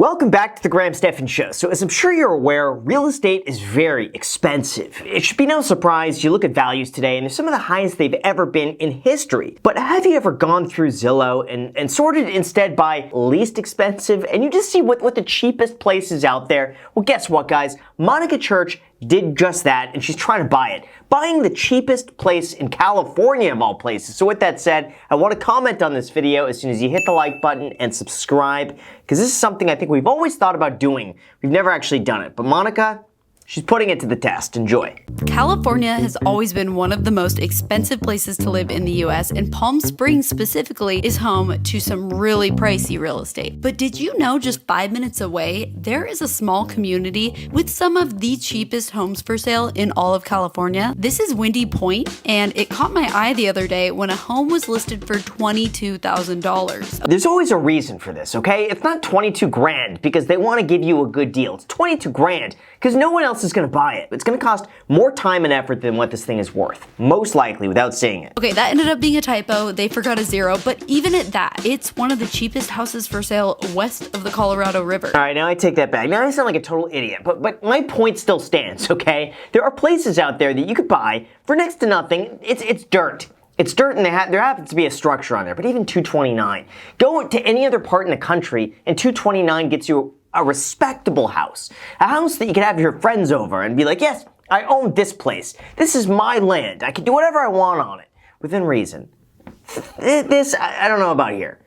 Welcome back to the Graham Stephan Show. So as I'm sure you're aware, real estate is very expensive. It should be no surprise you look at values today and they're some of the highest they've ever been in history. But have you ever gone through Zillow and sorted instead by least expensive and you just see what the cheapest place is out there? Well, guess what, guys? Monica Church did just that, and she's trying to buy it. Buying the cheapest place in California, of all places. So with that said, I want to comment on this video as soon as you hit the like button and subscribe, because this is something I think we've always thought about doing. We've never actually done it. But Monica, she's putting it to the test. Enjoy. California has always been one of the most expensive places to live in the US, and Palm Springs specifically is home to some really pricey real estate. But did you know just 5 minutes away, there is a small community with some of the cheapest homes for sale in all of California? This is Windy Point, and it caught my eye the other day when a home was listed for $22,000. There's always a reason for this, okay? It's not 22 grand because they want to give you a good deal. It's 22 grand because no one else is going to buy it. It's going to cost more time and effort than what this thing is worth, most likely, without seeing it. Okay, that ended up being a typo. They forgot a zero, but even at that, it's one of the cheapest houses for sale west of the Colorado River. All right, now I take that back. Now I sound like a total idiot, but my point still stands, okay? There are places out there that you could buy for next to nothing. It's dirt. It's dirt, and there happens to be a structure on there, but even $229. Go to any other part in the country, and $229 gets you a respectable house. A house that you can have your friends over and be like, yes, I own this place. This is my land. I can do whatever I want on it, within reason. This, I don't know about here.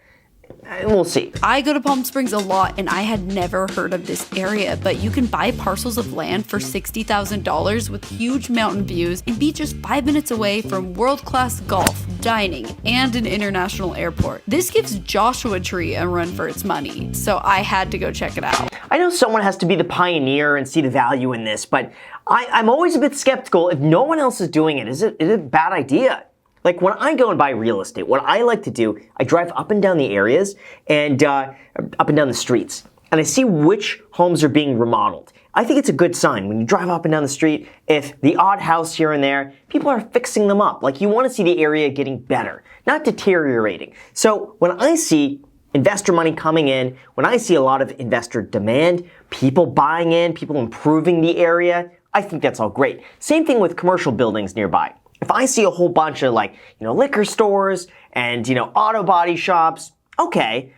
We'll see. I go to Palm Springs a lot, and I had never heard of this area, but you can buy parcels of land for $60,000 with huge mountain views and be just 5 minutes away from world-class golf, dining, and an international airport. This gives Joshua Tree a run for its money, so I had to go check it out. I know someone has to be the pioneer and see the value in this, but I'm always a bit skeptical. If no one else is doing it, is it a bad idea? Like, when I go and buy real estate, what I like to do, I drive up and down the areas and up and down the streets, and I see which homes are being remodeled. I think it's a good sign when you drive up and down the street, if the odd house here and there, people are fixing them up. Like, you want to see the area getting better, not deteriorating. So when I see investor money coming in, when I see a lot of investor demand, people buying in, people improving the area, I think that's all great. Same thing with commercial buildings nearby. If I see a whole bunch of, like, liquor stores and, auto body shops, okay.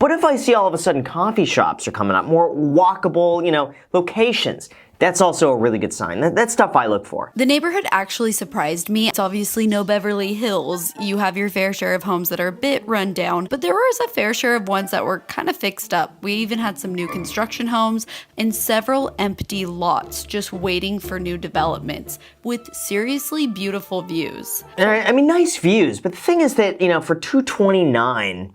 But if I see all of a sudden coffee shops are coming up, more walkable, locations, that's also a really good sign. That's stuff I look for. The neighborhood actually surprised me. It's obviously no Beverly Hills. You have your fair share of homes that are a bit run down, but there was a fair share of ones that were kind of fixed up. We even had some new construction homes and several empty lots just waiting for new developments with seriously beautiful views. I mean, nice views, but the thing is that, for $229,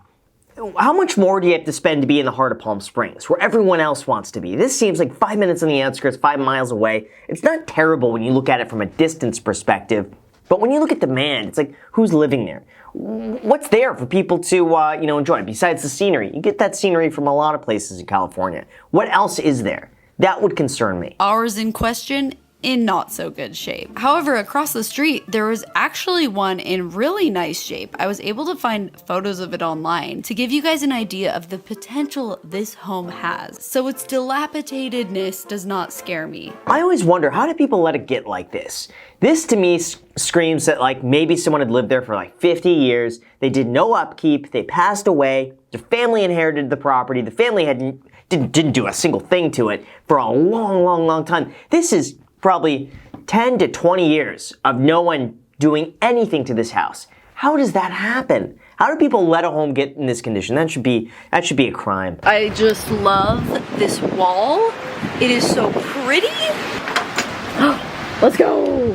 how much more do you have to spend to be in the heart of Palm Springs, where everyone else wants to be? This seems like 5 minutes on the outskirts, 5 miles away. It's not terrible when you look at it from a distance perspective, but when you look at demand, it's like, who's living there? What's there for people to, enjoy besides the scenery? You get that scenery from a lot of places in California. What else is there? That would concern me. Ours in question, in not so good shape. However, across the street, there was actually one in really nice shape. I was able to find photos of it online to give you guys an idea of the potential this home has. So its dilapidatedness does not scare me. I always wonder, how do people let it get like this? This to me screams that, like, maybe someone had lived there for like 50 years, they did no upkeep, they passed away, their family inherited the property, the family didn't do a single thing to it for a long time. This is probably 10 to 20 years of no one doing anything to this house. How does that happen? How do people let a home get in this condition? That should be a crime. I just love this wall. It is so pretty. Let's go.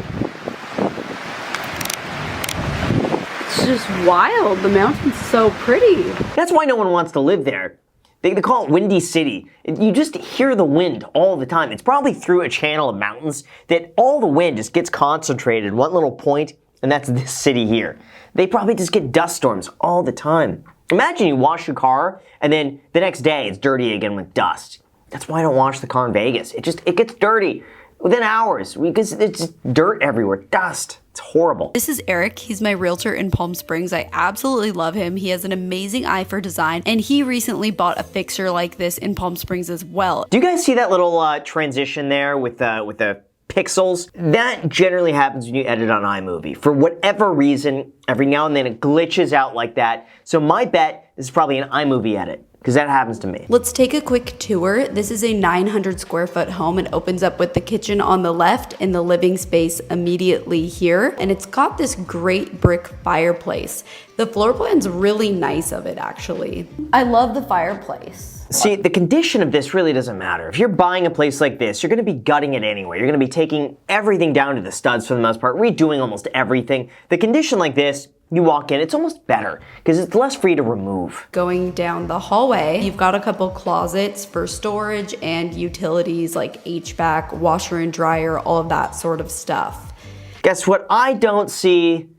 It's just wild. The mountain's so pretty. That's why no one wants to live there. They call it Windy City. You just hear the wind all the time. It's probably through a channel of mountains that all the wind just gets concentrated in one little point, and that's this city here. They probably just get dust storms all the time. Imagine you wash your car, and then the next day it's dirty again with dust. That's why I don't wash the car in Vegas. It gets dirty. within hours because it's just dirt everywhere, dust. It's horrible. This is Eric. He's my realtor in Palm Springs. I absolutely love him. He has an amazing eye for design, and he recently bought a fixture like this in Palm Springs as well. Do you guys see that little transition there with the pixels? That generally happens when you edit on iMovie. For whatever reason, every now and then it glitches out like that. So my bet is probably an iMovie edit, because that happens to me. Let's take a quick tour. This is a 900 square foot home. It opens up with the kitchen on the left and the living space immediately here. And it's got this great brick fireplace. The floor plan's really nice of it, actually. I love the fireplace. See, the condition of this really doesn't matter. If you're buying a place like this, you're gonna be gutting it anyway. You're gonna be taking everything down to the studs for the most part, redoing almost everything. The condition like this, you walk in, it's almost better because it's less free to remove. Going down the hallway, you've got a couple closets for storage and utilities like HVAC, washer and dryer, all of that sort of stuff. Guess what I don't see?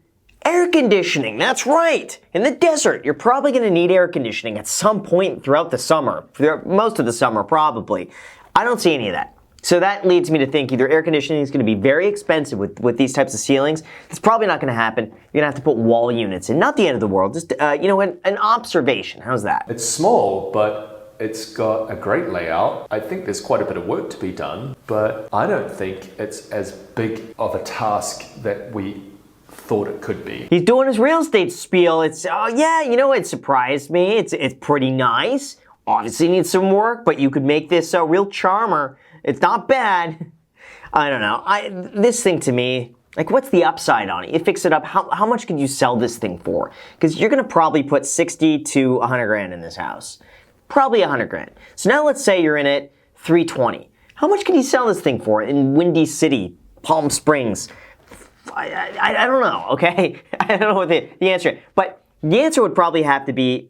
Air conditioning, that's right. In the desert, you're probably gonna need air conditioning at some point throughout the summer. Most of the summer, probably. I don't see any of that. So that leads me to think either air conditioning is gonna be very expensive with these types of ceilings. It's probably not gonna happen. You're gonna have to put wall units in. Not the end of the world, just an observation. How's that? It's small, but it's got a great layout. I think there's quite a bit of work to be done, but I don't think it's as big of a task that we thought it could be. He's doing his real estate spiel. It's, oh yeah, it surprised me. It's pretty nice. Obviously needs some work, but you could make this a real charmer. It's not bad. I don't know. This thing to me, like, what's the upside on it? You fix it up, how much could you sell this thing for? Because you're gonna probably put 60 to 100 grand in this house. Probably 100 grand. So now let's say you're in it 320. How much can you sell this thing for in Windy City, Palm Springs? I don't know, okay? I don't know what the answer is. But the answer would probably have to be,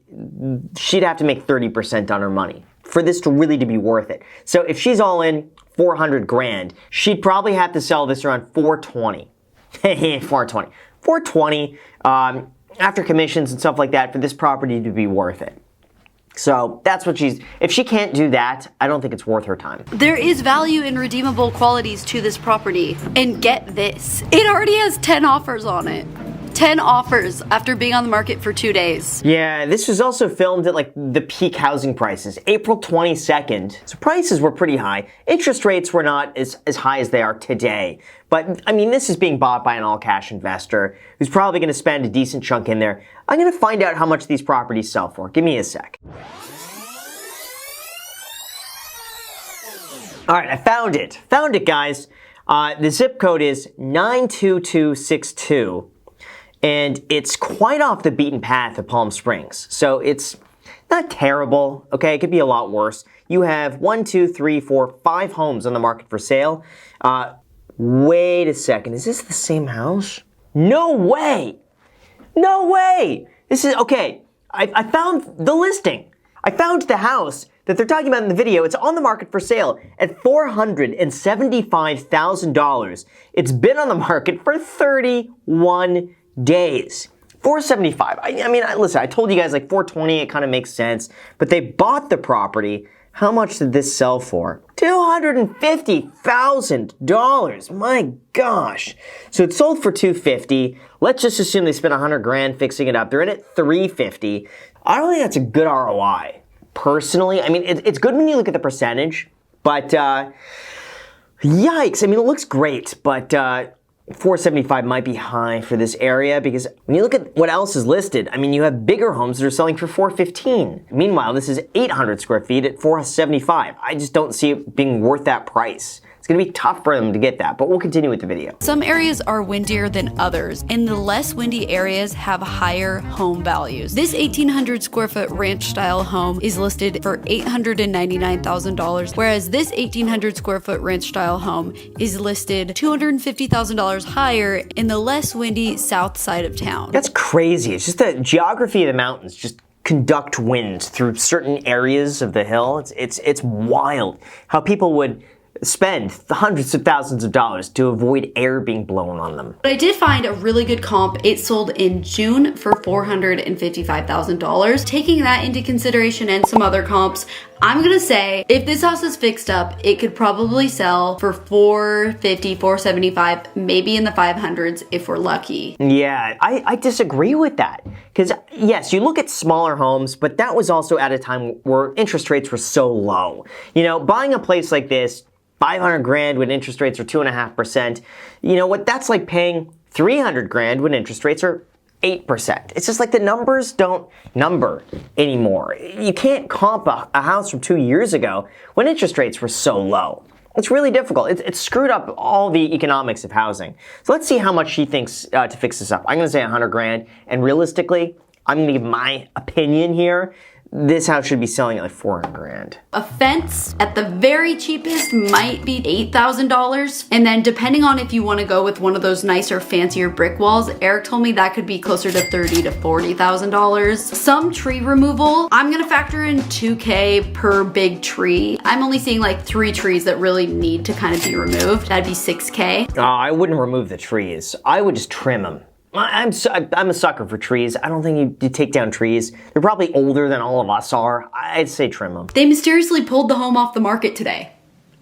she'd have to make 30% on her money for this to really be worth it. So if she's all in 400 grand, she'd probably have to sell this around 420. 420. 420 after commissions and stuff like that for this property to be worth it. So that's what if she can't do that, I don't think it's worth her time. There is value in redeemable qualities to this property. And get this, it already has 10 offers on it. 10 offers after being on the market for 2 days. Yeah, this was also filmed at like the peak housing prices, April 22nd. So prices were pretty high. Interest rates were not as high as they are today. But I mean, this is being bought by an all-cash investor who's probably gonna spend a decent chunk in there. I'm gonna find out how much these properties sell for. Give me a sec. All right, I found it. Found it, guys. The zip code is 92262. And it's quite off the beaten path of Palm Springs. So it's not terrible, okay? It could be a lot worse. You have 1, 2, 3, 4, 5 homes on the market for sale. Wait a second, is this the same house? No way! No way! This is, okay, I found the listing. I found the house that they're talking about in the video. It's on the market for sale at $475,000. It's been on the market for 31 days. 475. I mean, listen, I told you guys like 420, it kind of makes sense. But they bought the property. How much did this sell for? $250,000. My gosh. So it sold for $250. Let's just assume they spent 100 grand fixing it up. They're in at $350. I don't think that's a good ROI. Personally, I mean, it's good when you look at the percentage, but yikes. I mean, it looks great, but 475 might be high for this area because when you look at what else is listed, I mean, you have bigger homes that are selling for 415. Meanwhile, this is 800 square feet at 475. I just don't see it being worth that price. It's gonna be tough for them to get that, but we'll continue with the video. Some areas are windier than others, and the less windy areas have higher home values. This 1,800 square foot ranch style home is listed for $899,000, whereas this 1,800 square foot ranch style home is listed $250,000 higher in the less windy south side of town. That's crazy. It's just the geography of the mountains just conduct winds through certain areas of the hill. It's wild how people would spend hundreds of thousands of dollars to avoid air being blown on them. But I did find a really good comp. It sold in June for $455,000. Taking that into consideration and some other comps, I'm gonna say if this house is fixed up, it could probably sell for $450, $475, maybe in the 500s if we're lucky. Yeah, I disagree with that. Because yes, you look at smaller homes, but that was also at a time where interest rates were so low. You know, buying a place like this, 500 grand when interest rates are 2.5%, you know what, that's like paying 300 grand when interest rates are 8%. It's just like the numbers don't number anymore. You can't comp a house from 2 years ago when interest rates were so low. It's really difficult. It's screwed up all the economics of housing. So let's see how much she thinks to fix this up. I'm gonna say 100 grand, and realistically, I'm gonna give my opinion here. This house should be selling at like 400 grand. A fence at the very cheapest might be $8,000. And then depending on if you want to go with one of those nicer, fancier brick walls, Eric told me that could be closer to $30,000 to $40,000. Some tree removal, I'm gonna factor in $2K per big tree. I'm only seeing like 3 trees that really need to kind of be removed. That'd be $6K. Oh, I wouldn't remove the trees. I would just trim them. I'm a sucker for trees. I don't think you take down trees. They're probably older than all of us are. I'd say trim them. They mysteriously pulled the home off the market today.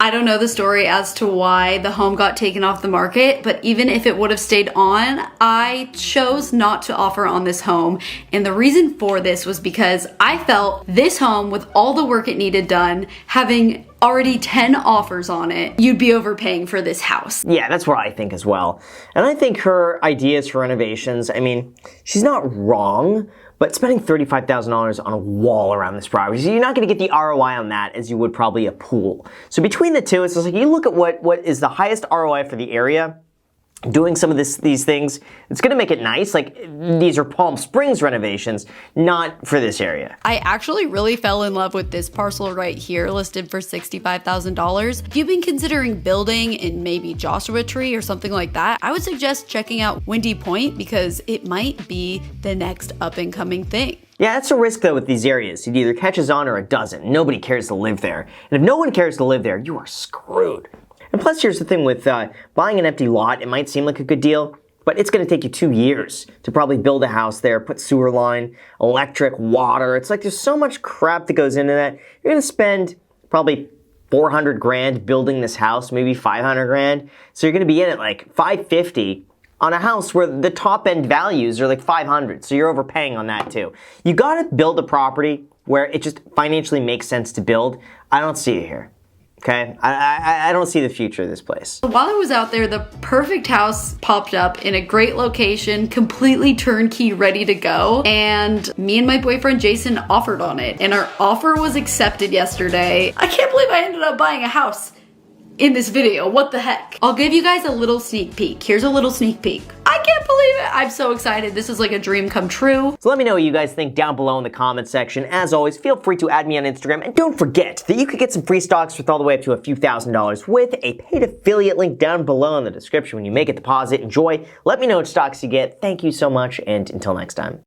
I don't know the story as to why the home got taken off the market, but even if it would have stayed on, I chose not to offer on this home. And the reason for this was because I felt this home, with all the work it needed done, having already 10 offers on it, you'd be overpaying for this house. Yeah, that's what I think as well. And I think her ideas for renovations, I mean, she's not wrong, but spending $35,000 on a wall around this property, so you're not gonna get the ROI on that as you would probably a pool. So between the two, it's just like you look at what is the highest ROI for the area, doing some of these things, it's gonna make it nice. Like, these are Palm Springs renovations, not for this area. I actually really fell in love with this parcel right here, listed for $65,000. If you've been considering building in maybe Joshua Tree or something like that, I would suggest checking out Windy Point because it might be the next up and coming thing. Yeah, that's a risk though with these areas. It either catches on or it doesn't. Nobody cares to live there. And if no one cares to live there, you are screwed. And plus, here's the thing with buying an empty lot, it might seem like a good deal, but it's gonna take you 2 years to probably build a house there, put sewer line, electric, water. It's like there's so much crap that goes into that. You're gonna spend probably 400 grand building this house, maybe 500 grand. So you're gonna be in at like 550 on a house where the top end values are like 500. So you're overpaying on that too. You gotta build a property where it just financially makes sense to build. I don't see it here. Okay, I don't see the future of this place. While I was out there, the perfect house popped up in a great location, completely turnkey, ready to go. And me and my boyfriend Jason offered on it. And our offer was accepted yesterday. I can't believe I ended up buying a house in this video. What the heck? I'll give you guys a little sneak peek. Here's a little sneak peek. I can't believe it. I'm so excited. This is like a dream come true. So let me know what you guys think down below in the comments section. As always, feel free to add me on Instagram. And don't forget that you could get some free stocks worth all the way up to a few $1,000s with a paid affiliate link down below in the description when you make a deposit. Enjoy. Let me know which stocks you get. Thank you so much, and until next time.